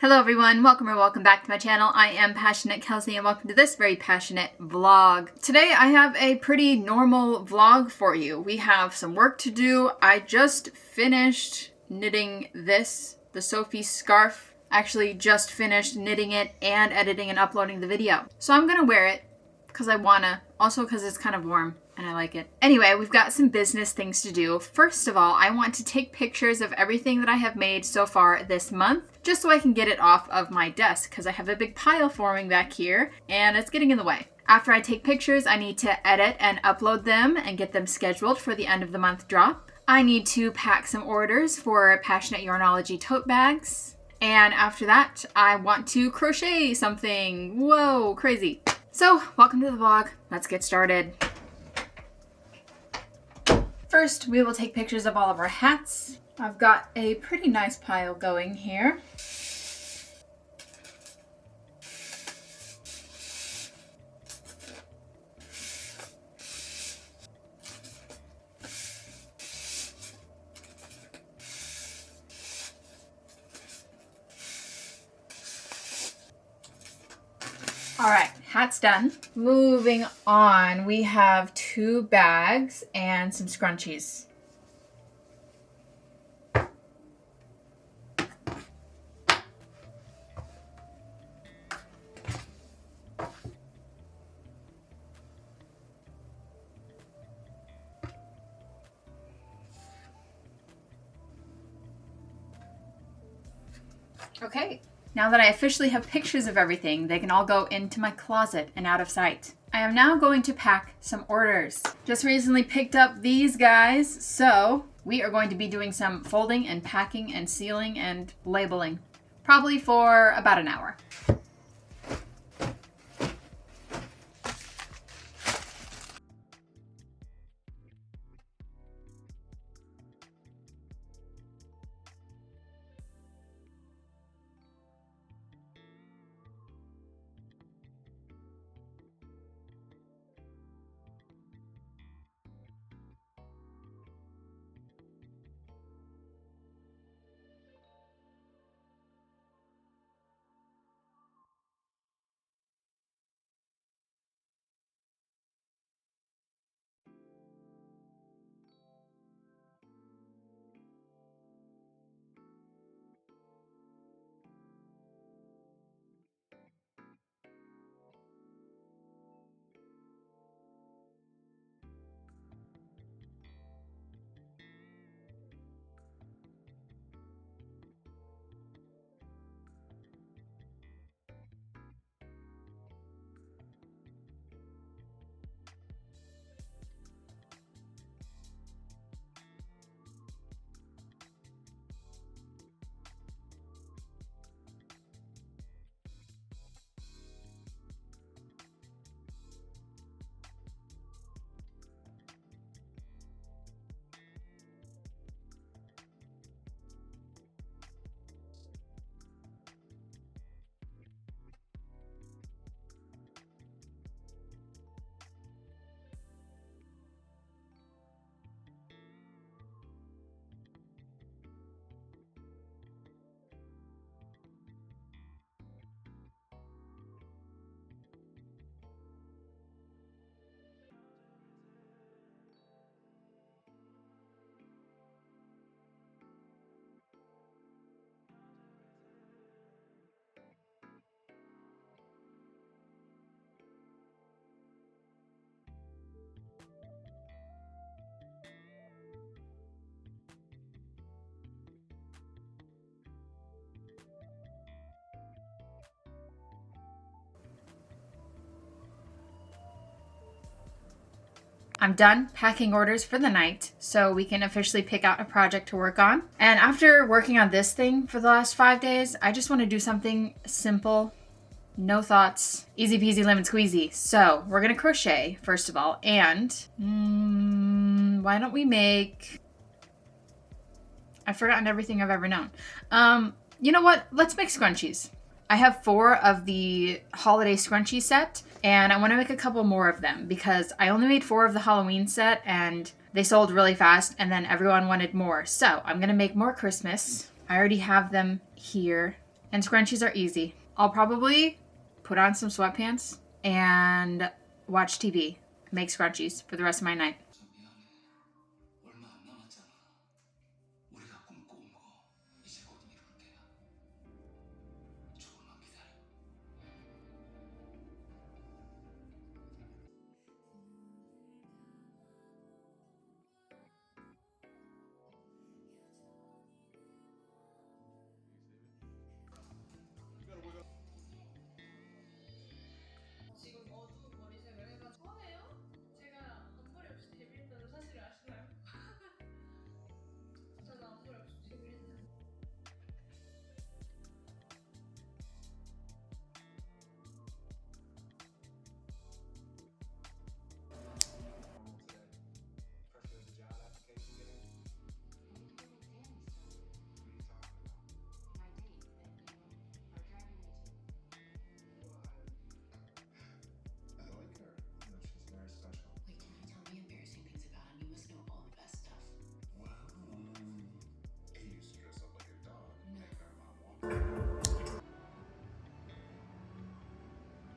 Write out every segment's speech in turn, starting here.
Hello everyone, welcome or welcome back to my channel. I am Passioknit Kelsie and welcome to this very passionate vlog. Today I have a pretty normal vlog for you. We have some work to do. I just finished knitting this, the Sophie scarf. Actually just finished knitting it and editing and uploading the video. So I'm gonna wear it because I wanna, also because it's kind of warm and I like it. Anyway, we've got some business things to do. First of all, I want to take pictures of everything that I have made so far this month, just so I can get it off of my desk because I have a big pile forming back here and it's getting in the way. After I take pictures, I need to edit and upload them and get them scheduled for the end of the month drop. I need to pack some orders for Passionate Yarnology tote bags. And after that, I want to crochet something. Whoa, crazy. So, welcome to the vlog. Let's get started. First, we will take pictures of all of our hats. I've got a pretty nice pile going here. All right, hat's done. Moving on, we have 2 bags and some scrunchies. Okay, now that I officially have pictures of everything, they can all go into my closet and out of sight. I am now going to pack some orders. Just recently picked up these guys, so we are going to be doing some folding and packing and sealing and labeling, probably for about an hour. I'm done packing orders for the night, so we can officially pick out a project to work on. And after working on this thing for the last 5 days, I just want to do something simple, no thoughts, easy peasy lemon squeezy. So we're gonna crochet first of all, and why don't we make, I've forgotten everything I've ever known. You know what, let's make scrunchies. I have 4 of the holiday scrunchie set, and I want to make a couple more of them because I only made 4 of the Halloween set and they sold really fast and then everyone wanted more. So I'm going to make more Christmas. I already have them here. And scrunchies are easy. I'll probably put on some sweatpants and watch TV, make scrunchies for the rest of my night.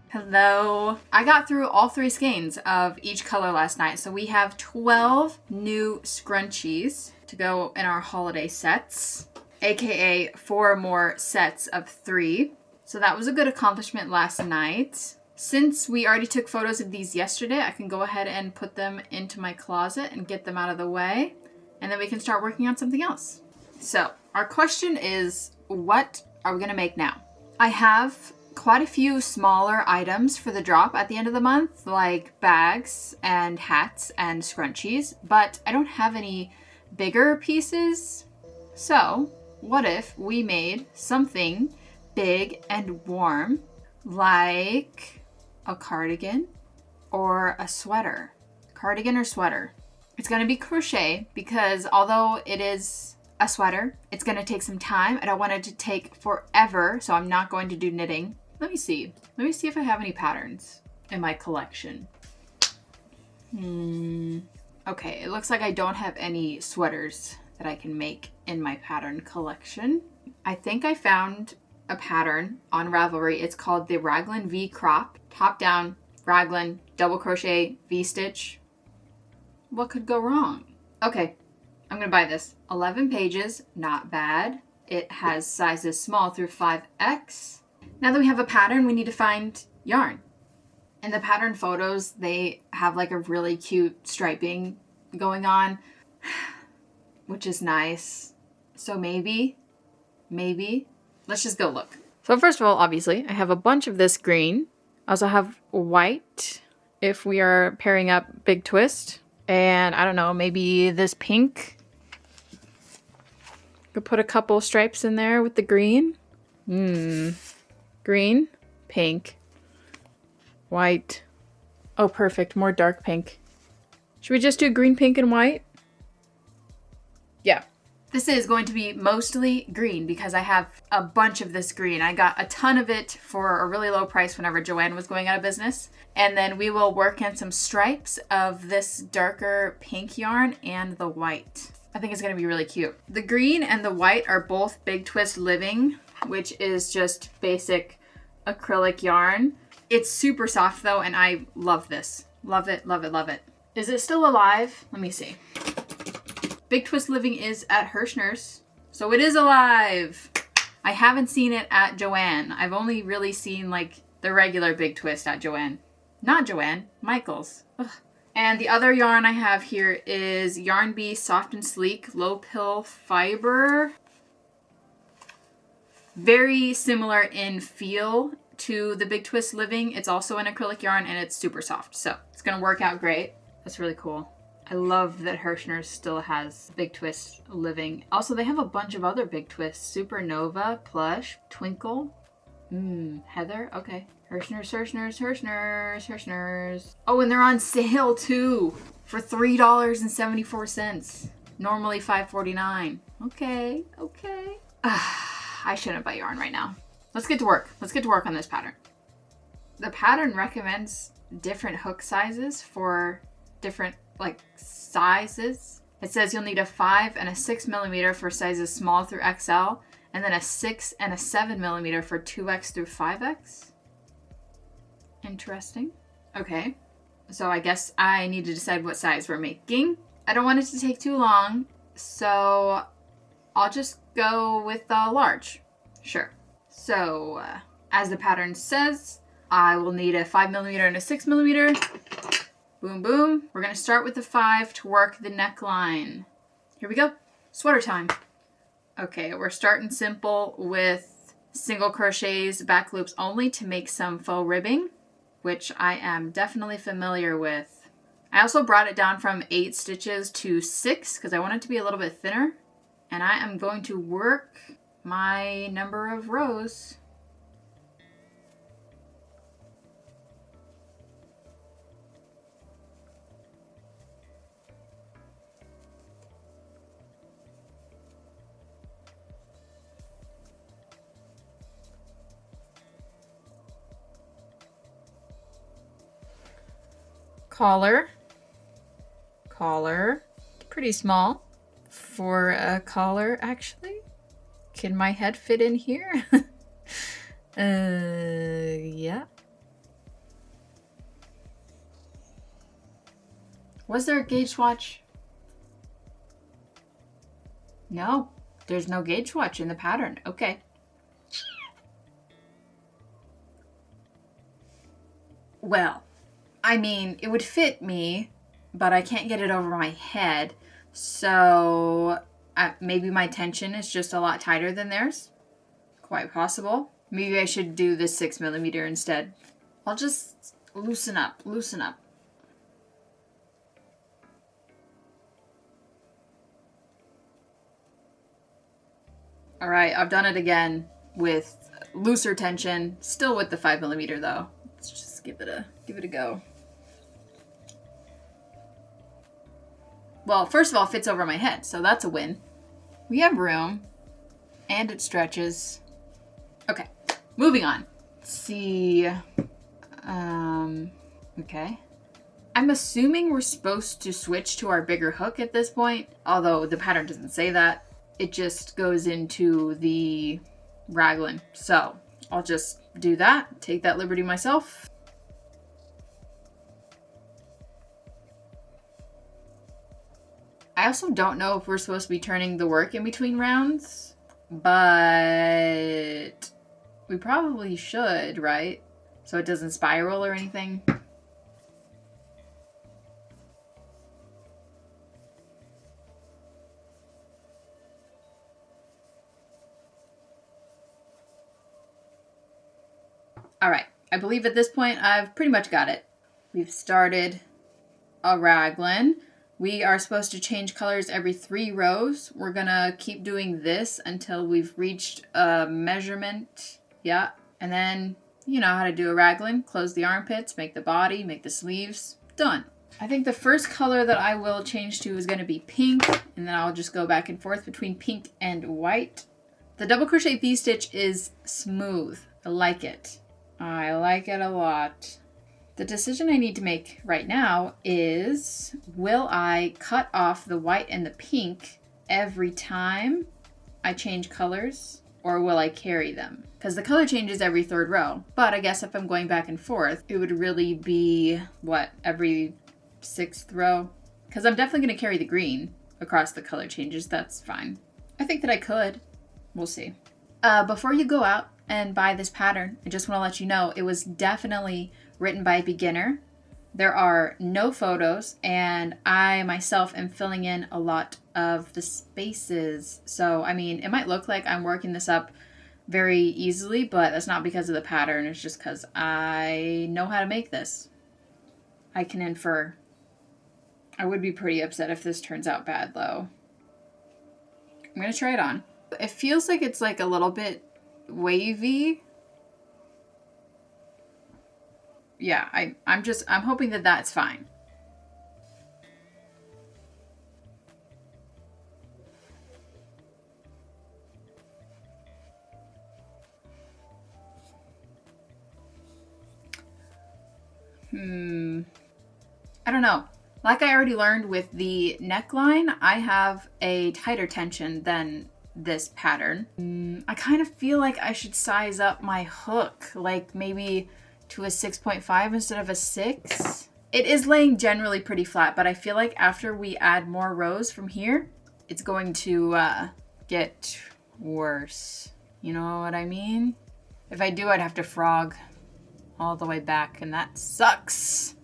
Hello. I got through all 3 skeins of each color last night. So we have 12 new scrunchies to go in our holiday sets, aka 4 more sets of 3. So that was a good accomplishment last night. Since we already took photos of these yesterday, I can go ahead and put them into my closet and get them out of the way. And then we can start working on something else. So our question is, what are we gonna make now? I have quite a few smaller items for the drop at the end of the month, like bags and hats and scrunchies, but I don't have any bigger pieces. So what if we made something big and warm, like a cardigan or a sweater? Cardigan or sweater. It's gonna be crochet because although it is a sweater, it's gonna take some time. I don't want it to take forever, so I'm not going to do knitting. Let me see if I have any patterns in my collection. Okay, it looks like I don't have any sweaters that I can make in my pattern collection. I think I found a pattern on Ravelry. It's called the Raglan V Crop. Top down, raglan, double crochet, V-stitch. What could go wrong? Okay, I'm gonna buy this. 11 pages, not bad. It has sizes small through 5X. Now that we have a pattern, we need to find yarn. In the pattern photos, they have like a really cute striping going on, which is nice. So maybe, let's just go look. So first of all, obviously, I have a bunch of this green. I also have white if we are pairing up Big Twist. And I don't know, maybe this pink. Could put a couple stripes in there with the green. Green, pink, white. Oh, perfect. More dark pink. Should we just do green, pink, and white? Yeah. This is going to be mostly green because I have a bunch of this green. I got a ton of it for a really low price whenever Joann was going out of business. And then we will work in some stripes of this darker pink yarn and the white. I think it's going to be really cute. The green and the white are both Big Twist Living, which is just basic acrylic yarn. It's super soft though, and I love this. Love it, love it, love it. Is it still alive? Let me see. Big Twist Living is at Hirschner's, so it is alive. I haven't seen it at Joann. I've only really seen like the regular Big Twist at Joann. Not Joann, Michael's. Ugh. And the other yarn I have here is Yarn Bee Soft and Sleek Low Pill Fiber. Very similar in feel to the Big Twist Living. It's also an acrylic yarn and it's super soft. So it's gonna work out great. That's really cool. I love that Hirschner's still has Big Twist Living. Also, they have a bunch of other Big Twists. Supernova, Plush, Twinkle. Heather, okay. Hirschner's. Oh, and they're on sale too for $3.74. Normally $5.49. Okay. I shouldn't buy yarn right now. Let's get to work. Let's get to work on this pattern. The pattern recommends different hook sizes for different sizes. It says you'll need a 5 and a 6 millimeter for sizes small through XL and then a 6 and a 7 millimeter for 2x through 5x. Interesting. Okay, so I guess I need to decide what size we're making. I don't want it to take too long, so I'll just go with large. Sure. So, as the pattern says, I will need a 5 millimeter and a 6 millimeter. Boom, boom. We're going to start with the 5 to work the neckline. Here we go. Sweater time. Okay, we're starting simple with single crochets, back loops only to make some faux ribbing, which I am definitely familiar with. I also brought it down from 8 stitches to 6 because I want it to be a little bit thinner. And I am going to work my number of rows. Collar, pretty small for a collar actually. Can my head fit in here? Yeah. Was there a gauge swatch? No, there's no gauge swatch in the pattern. Okay. Well, I mean, it would fit me, but I can't get it over my head. So maybe my tension is just a lot tighter than theirs. Quite possible. Maybe I should do the 6 millimeter instead. I'll just loosen up. All right, I've done it again with looser tension, still with the 5 millimeter though. Let's just give it a go. Well, first of all, it fits over my head, so that's a win. We have room, and it stretches. Okay, moving on. Let's see. Okay. I'm assuming we're supposed to switch to our bigger hook at this point, although the pattern doesn't say that. It just goes into the raglan. So I'll just do that, take that liberty myself. I also don't know if we're supposed to be turning the work in between rounds, but we probably should, right? So it doesn't spiral or anything. All right, I believe at this point I've pretty much got it. We've started a raglan. We are supposed to change colors every 3 rows. We're gonna keep doing this until we've reached a measurement. Yeah, and then you know how to do a raglan. Close the armpits, make the body, make the sleeves. Done. I think the first color that I will change to is gonna be pink, and then I'll just go back and forth between pink and white. The double crochet V-stitch is smooth. I like it. I like it a lot. The decision I need to make right now is, will I cut off the white and the pink every time I change colors, or will I carry them? Because the color changes every 3rd row, but I guess if I'm going back and forth, it would really be, what, every 6th row? Because I'm definitely going to carry the green across the color changes. That's fine. I think that I could. We'll see. Before you go out and buy this pattern, I just want to let you know it was definitely written by a beginner. There are no photos, and I myself am filling in a lot of the spaces. So, I mean, it might look like I'm working this up very easily, but that's not because of the pattern. It's just because I know how to make this. I can infer. I would be pretty upset if this turns out bad, though. I'm going to try it on. It feels like it's like a little bit wavy. Yeah, I'm hoping that that's fine. I don't know. Like I already learned with the neckline, I have a tighter tension than this pattern. I kind of feel like I should size up my hook, like maybe to a 6.5 instead of a 6. It is laying generally pretty flat, but I feel like after we add more rows from here, it's going to get worse. You know what I mean? If I do, I'd have to frog all the way back, and that sucks.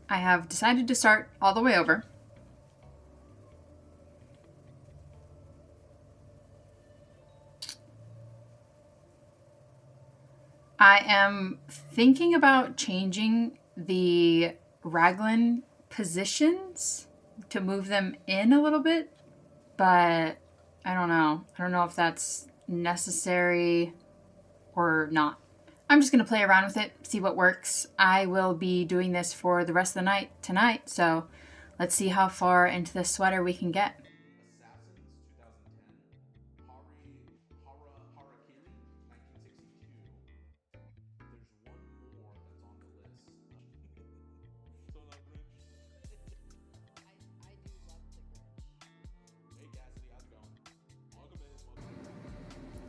I have decided to start all the way over. I am thinking about changing the raglan positions to move them in a little bit, but I don't know. I don't know if that's necessary or not. I'm just going to play around with it, see what works. I will be doing this for the rest of the night tonight, so let's see how far into the sweater we can get.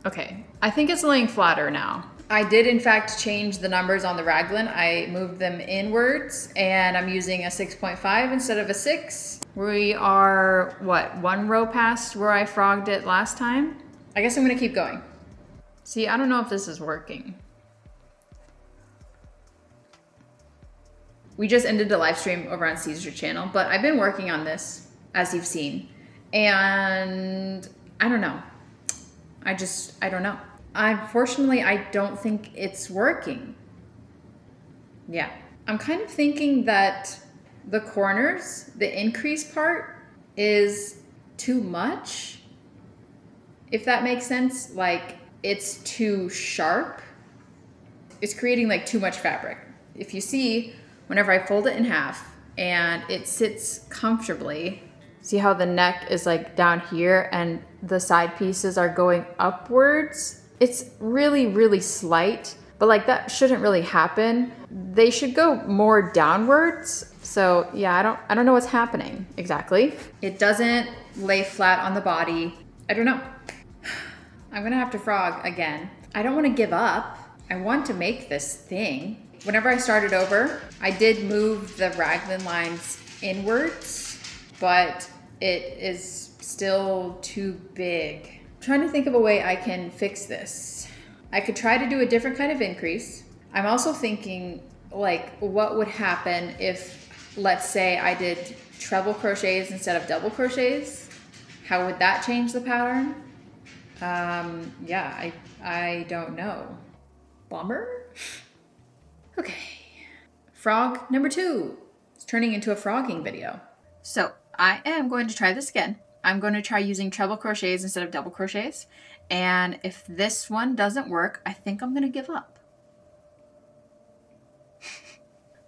Okay, I think it's laying flatter now. I did in fact change the numbers on the raglan. I moved them inwards and I'm using a 6.5 instead of a 6. We are, what, 1 row past where I frogged it last time? I guess I'm gonna keep going. See, I don't know if this is working. We just ended the live stream over on Caesar's channel, but I've been working on this, as you've seen, and I don't know. I don't know. Unfortunately, I don't think it's working. Yeah. I'm kind of thinking that the corners, the increase part, is too much. If that makes sense, like it's too sharp. It's creating like too much fabric. If you see, whenever I fold it in half and it sits comfortably, see how the neck is like down here and the side pieces are going upwards? It's really, really slight, but like that shouldn't really happen. They should go more downwards. So yeah, I don't know what's happening exactly. It doesn't lay flat on the body. I don't know. I'm gonna have to frog again. I don't wanna give up. I want to make this thing. Whenever I started over, I did move the raglan lines inwards, but it is still too big. I'm trying to think of a way I can fix this. I could try to do a different kind of increase. I'm also thinking like what would happen if, let's say I did treble crochets instead of double crochets? How would that change the pattern? Yeah, I don't know. Bummer? Okay. Frog number 2. It's turning into a frogging video. So I am going to try this again. I'm going to try using treble crochets instead of double crochets. And if this one doesn't work, I think I'm going to give up.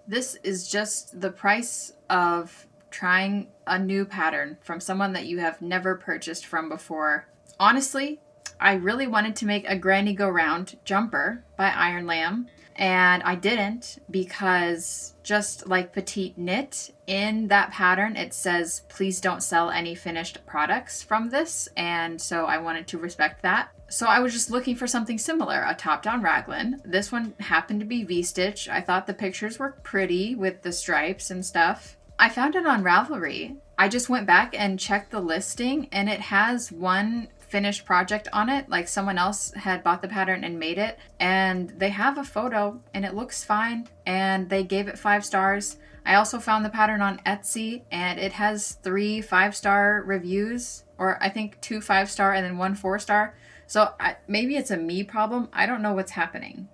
This is just the price of trying a new pattern from someone that you have never purchased from before. Honestly, I really wanted to make a Granny Go Round jumper by Iron Lamb, and I didn't because just like Petite Knit, in that pattern it says please don't sell any finished products from this, and so I wanted to respect that. So I was just looking for something similar, a top-down raglan. This one happened to be V-stitch. I thought the pictures were pretty with the stripes and stuff. I found it on Ravelry. I just went back and checked the listing and it has one finished project on it, like someone else had bought the pattern and made it, and they have a photo and it looks fine and they gave it 5 stars. I also found the pattern on Etsy and it has 3 5-star reviews, or I think 2 5-star and then 1 4-star. So maybe it's a me problem. I don't know what's happening.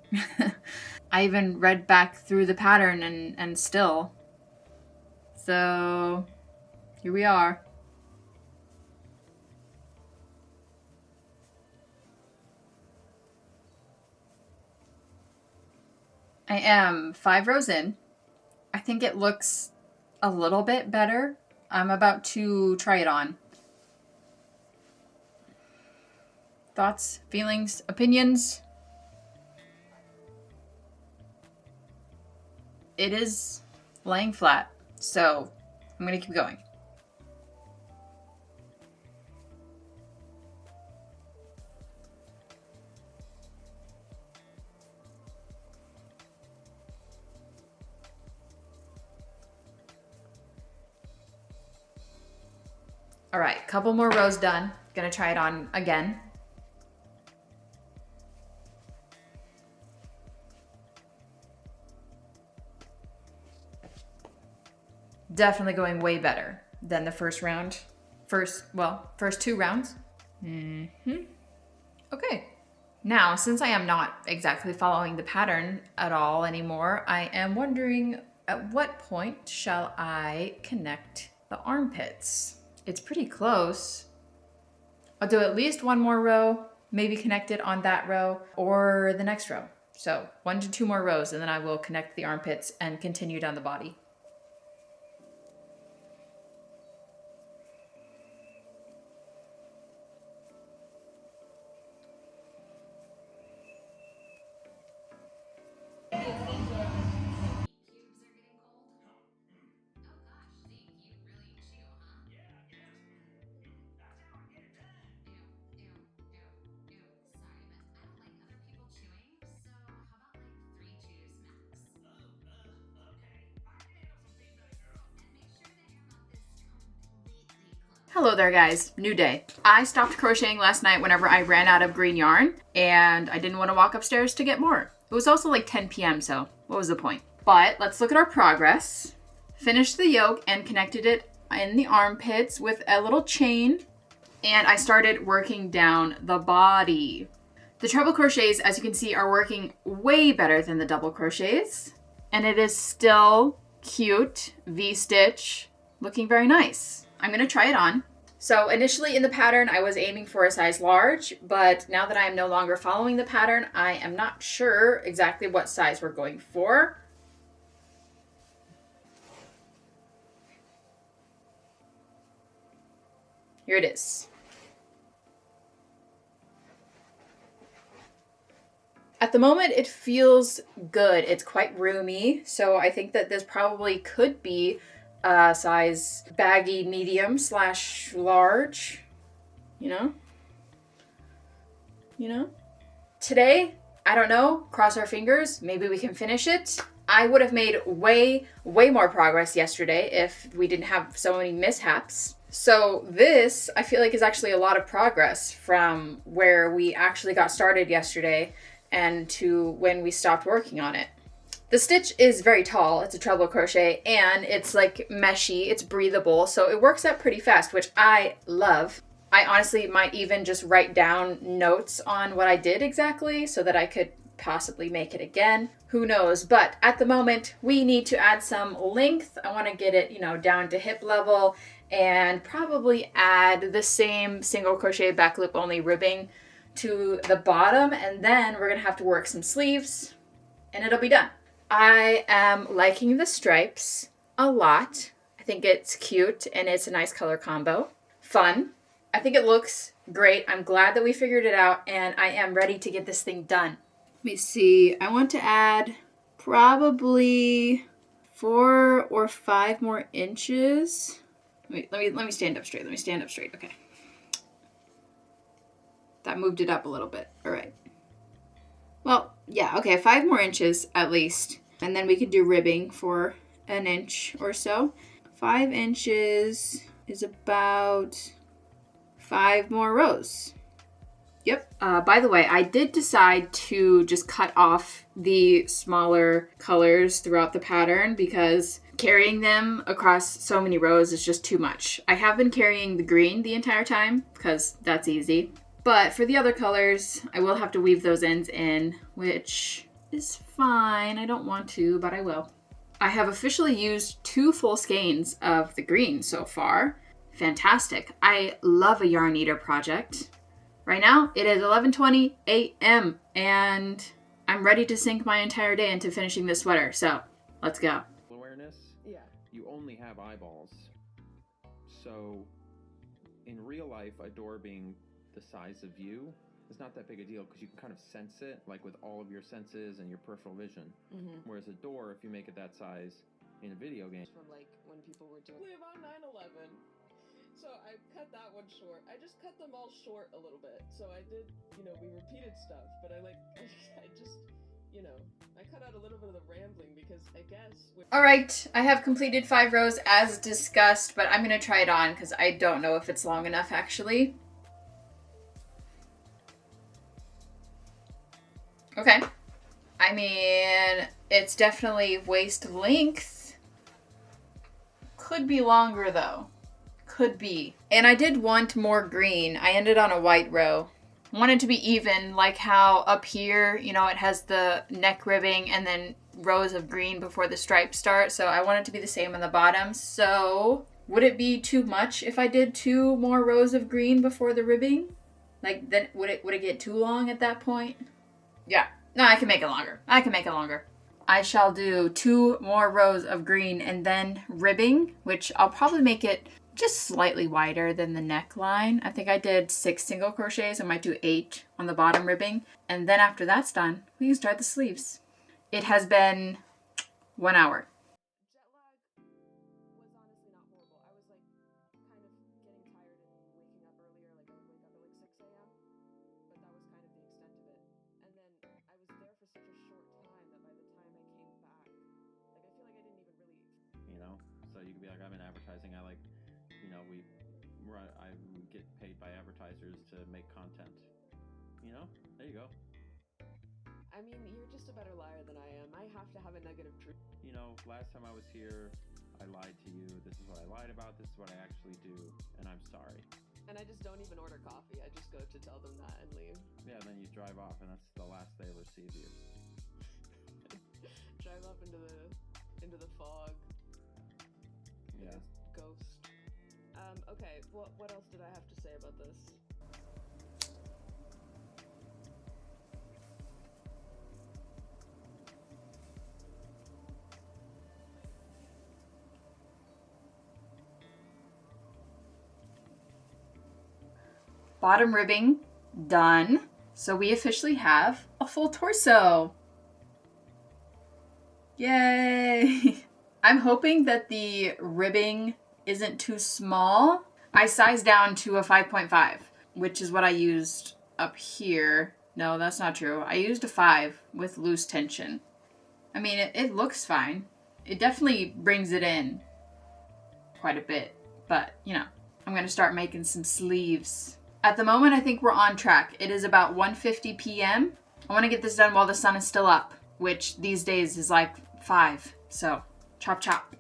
I even read back through the pattern and still. So here we are. I am 5 rows in. I think it looks a little bit better. I'm about to try it on. Thoughts, feelings, opinions? It is laying flat. So I'm gonna keep going. All right, couple more rows done. Gonna try it on again. Definitely going way better than the first round. First two rounds. Okay. Now, since I am not exactly following the pattern at all anymore, I am wondering at what point shall I connect the armpits? It's pretty close. I'll do at least one more row, maybe connect it on that row or the next row. So 1 to 2 more rows, and then I will connect the armpits and continue down the body. Hello there guys, new day. I stopped crocheting last night whenever I ran out of green yarn and I didn't want to walk upstairs to get more. It was also like 10 p.m. so what was the point? But let's look at our progress. Finished the yoke and connected it in the armpits with a little chain, and I started working down the body. The treble crochets, as you can see, are working way better than the double crochets, and it is still cute V-stitch, looking very nice. I'm gonna try it on. So initially in the pattern, I was aiming for a size large, but now that I am no longer following the pattern, I am not sure exactly what size we're going for. Here it is. At the moment, it feels good. It's quite roomy, so I think that this probably could be size baggy medium / large, you know? Today, I don't know, cross our fingers, maybe we can finish it. I would have made way more progress yesterday if we didn't have so many mishaps. So this, I feel like, is actually a lot of progress from where we actually got started yesterday and to when we stopped working on it. The stitch is very tall, it's a treble crochet, and it's like meshy, it's breathable, so it works out pretty fast, which I love. I honestly might even just write down notes on what I did exactly so that I could possibly make it again. Who knows? But at the moment, we need to add some length. I want to get it, down to hip level and probably add the same single crochet back loop only ribbing to the bottom, and then we're going to have to work some sleeves and it'll be done. I am liking the stripes a lot. I think it's cute and it's a nice color combo. Fun. I think it looks great. I'm glad that we figured it out and I am ready to get this thing done. Let me see. I want to add probably 4 or 5 more inches. Let me stand up straight. Okay. That moved it up a little bit. All right. Well, yeah, okay, 5 more inches at least. And then we can do ribbing for 1 inch or so. 5 inches is about 5 more rows. Yep. By the way, I did decide to just cut off the smaller colors throughout the pattern because carrying them across so many rows is just too much. I have been carrying the green the entire time because that's easy. But for the other colors, I will have to weave those ends in, which is fine. I don't want to, but I will. I have officially used 2 full skeins of the green so far. Fantastic. I love a yarn eater project. Right now, it is 11:20 a.m. and I'm ready to sink my entire day into finishing this sweater. So let's go. Awareness? Yeah. You only have eyeballs. So in real life, a door being the size of you is not that big a deal because you can kind of sense it, like with all of your senses and your peripheral vision. Whereas a door, if you make it that size, in a video game. From like when people were doing about 9/11. So I cut that one short. I just cut them all short a little bit. So I did, you know, we repeated stuff, but I just, you know, I cut out a little bit of the rambling because I guess. All right, I have completed 5 rows as discussed, but I'm gonna try it on because I don't know if it's long enough actually. Okay. I mean, it's definitely waist length. Could be longer though. Could be. And I did want more green. I ended on a white row. I want it to be even, like how up here, you know, it has the neck ribbing and then rows of green before the stripes start. So I want it to be the same on the bottom. So would it be too much if I did 2 more rows of green before the ribbing? Like, then would it get too long at that point? Yeah. No, I can make it longer. I can make it longer. I shall do 2 more rows of green and then ribbing, which I'll probably make it just slightly wider than the neckline. I think I did 6 single crochets. I might do 8 on the bottom ribbing. And then after that's done, we can start the sleeves. It has been 1 hour. Jet lag was honestly not horrible. I was like kind of getting tired and waking up earlier. Like I would wake up at like 6 a.m. But that was kind of the extent of it. And then I was there for such a short time that by the time I came back, like I feel like I didn't even really. You know, so you could be like, I'm in advertising. I get paid by advertisers to make content. You know, there you go. I mean, you're just a better liar than I am. I have to have a negative truth. You know, last time I was here, I lied to you. This is what I lied about. This is what I actually do, and I'm sorry. And I just don't even order coffee. I just go to tell them that and leave. Yeah, then you drive off, and that's the last they ever see of you. Drive off into the fog. Yeah. Ghost. Okay, what else did I have to say about this? Bottom ribbing done. So we officially have a full torso. Yay! I'm hoping that the ribbing isn't too small. I sized down to a 5.5, which is what I used up here. No, that's not true. I used a 5 with loose tension. I mean, it looks fine. It definitely brings it in quite a bit, but you know, I'm gonna start making some sleeves. At the moment, I think we're on track. It is about 1:50 p.m. I want to get this done while the sun is still up, which these days is like 5. So, chop chop.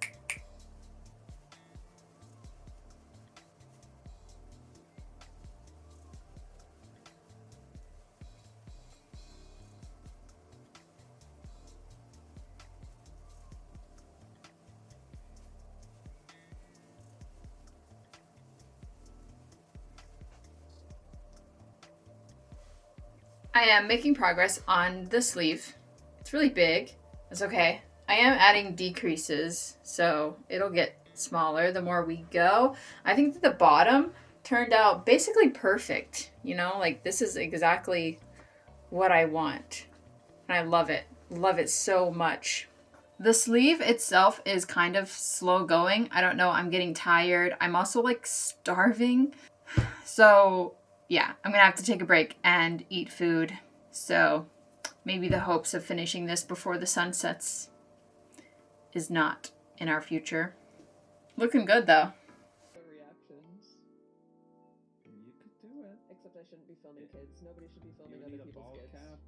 I am making progress on the sleeve. It's really big. It's okay. I am adding decreases, so it'll get smaller the more we go. I think that the bottom turned out basically perfect. You know, like this is exactly what I want. And I love it. Love it so much. The sleeve itself is kind of slow going. I don't know. I'm getting tired. I'm also like starving. So yeah, I'm gonna have to take a break and eat food. So maybe the hopes of finishing this before the sun sets is not in our future. Looking good though. The reactions. You could do it. Except I shouldn't be filming kids. Nobody should be filming You other need a people's ball kids. cap.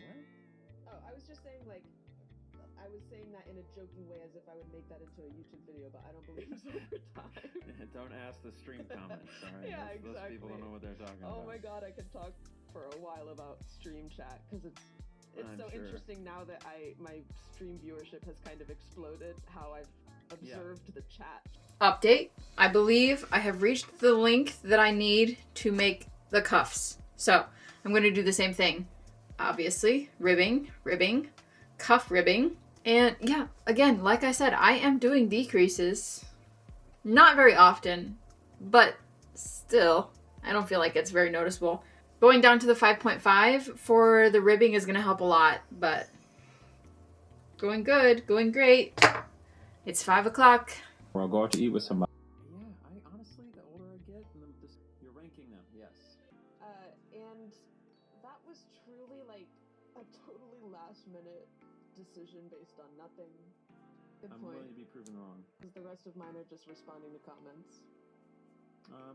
What? Oh, I was just saying like, I was saying that in a joking way as if I would make that into a YouTube video, but I don't believe so over time. Don't ask the stream comments, alright? Yeah, those people don't know what they're talking about. Oh my god, I could talk for a while about stream chat because it's I'm so sure. interesting now that my stream viewership has kind of exploded, how I've observed the chat. Update. I believe I have reached the length that I need to make the cuffs. So I'm going to do the same thing. Obviously, ribbing, cuff ribbing. And yeah, again, like I said, I am doing decreases. Not very often, but still, I don't feel like it's very noticeable. Going down to the 5.5 for the ribbing is going to help a lot, but going good, going great. It's 5 o'clock. Or I'll go out to eat with somebody. Yeah, I honestly, the older I get, you're ranking them, yes. And that was truly like a totally last minute decision based on nothing. Good I'm point. willing to be proven wrong. Because the rest of mine are just responding to comments.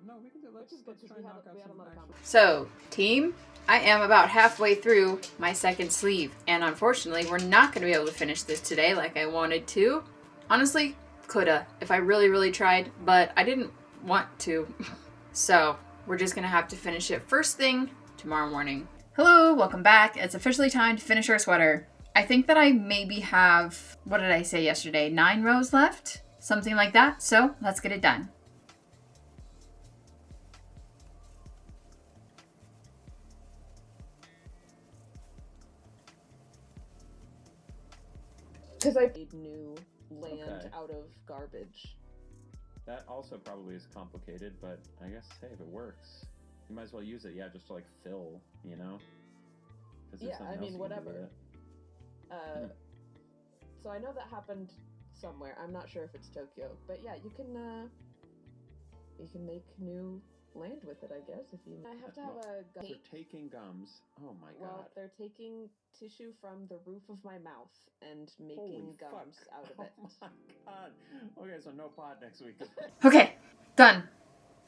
No, we can do. Let's Which is good try because and knock out we had a some lot of actual. comments. So, team, I am about halfway through my second sleeve, and unfortunately, we're not going to be able to finish this today like I wanted to. Honestly, coulda, if I really, really tried, but I didn't want to. So, we're just going to have to finish it first thing tomorrow morning. Hello, welcome back. It's officially time to finish our sweater. I think that I maybe have, what did I say yesterday, 9 rows left? Something like that. So, let's get it done. Because I made new land Okay. out of garbage. That also probably is complicated, but I guess, hey, if it works, you might as well use it, yeah, just to, like, fill, you know? 'Cause there's Yeah, nothing I else mean, you can do with whatever. it. So I know that happened somewhere. I'm not sure if it's Tokyo, but yeah, you can make new land with it, I guess. If you, I have to have a So they're taking gums. Oh my Well, god. they're taking tissue from the roof of my mouth and making Holy gums fuck. out of it. Oh my god. Okay, so no pod next week. Okay, done.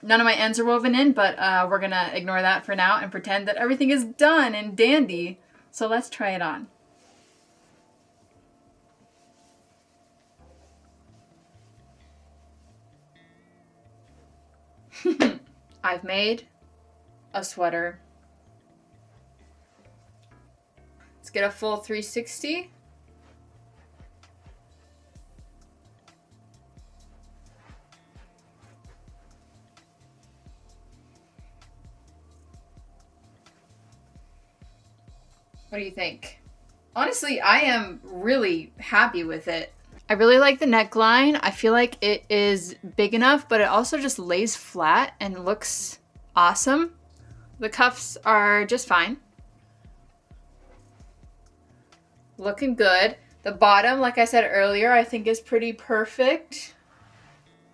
None of my ends are woven in, but we're gonna ignore that for now and pretend that everything is done and dandy. So let's try it on. I've made a sweater. Let's get a full 360. What do you think? Honestly, I am really happy with it. I really like the neckline. I feel like it is big enough, but it also just lays flat and looks awesome. The cuffs are just fine. Looking good. The bottom, like I said earlier, I think is pretty perfect.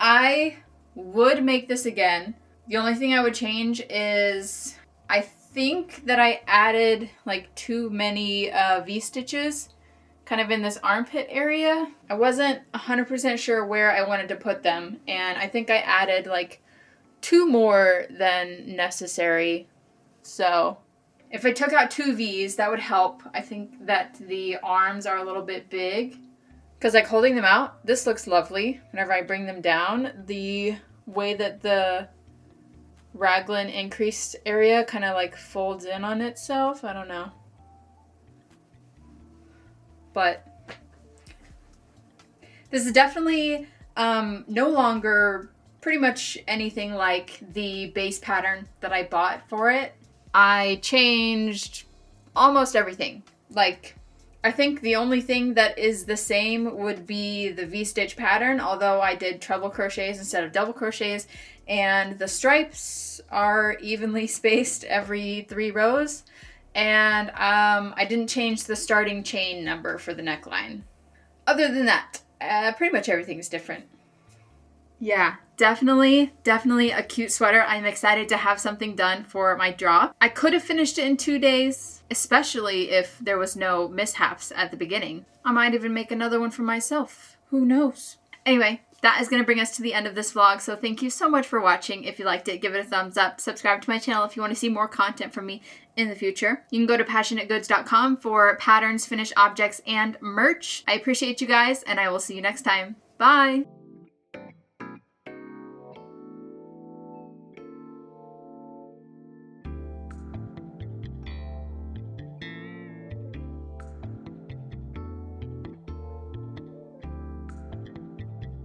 I would make this again. The only thing I would change is I think that I added like too many V-stitches kind of in this armpit area. I wasn't 100% sure where I wanted to put them, and I think I added like 2 more than necessary. So if I took out 2 V's, that would help. I think that the arms are a little bit big because like holding them out, this looks lovely. Whenever I bring them down, the way that the raglan increased area kind of like folds in on itself. I don't know. But this is definitely no longer pretty much anything like the base pattern that I bought for it. I changed almost everything. Like, I think the only thing that is the same would be the V-stitch pattern, although I did treble crochets instead of double crochets, and the stripes are evenly spaced every 3 rows, and I didn't change the starting chain number for the neckline. Other than that, pretty much everything is different. Yeah, definitely a cute sweater. I'm excited to have something done for my drop. I could have finished it in 2 days, especially if there was no mishaps at the beginning. I might even make another one for myself. Who knows? Anyway, that is going to bring us to the end of this vlog, so thank you so much for watching. If you liked it, give it a thumbs up. Subscribe to my channel if you want to see more content from me in the future. You can go to passionategoods.com for patterns, finished objects, and merch. I appreciate you guys, and I will see you next time. Bye!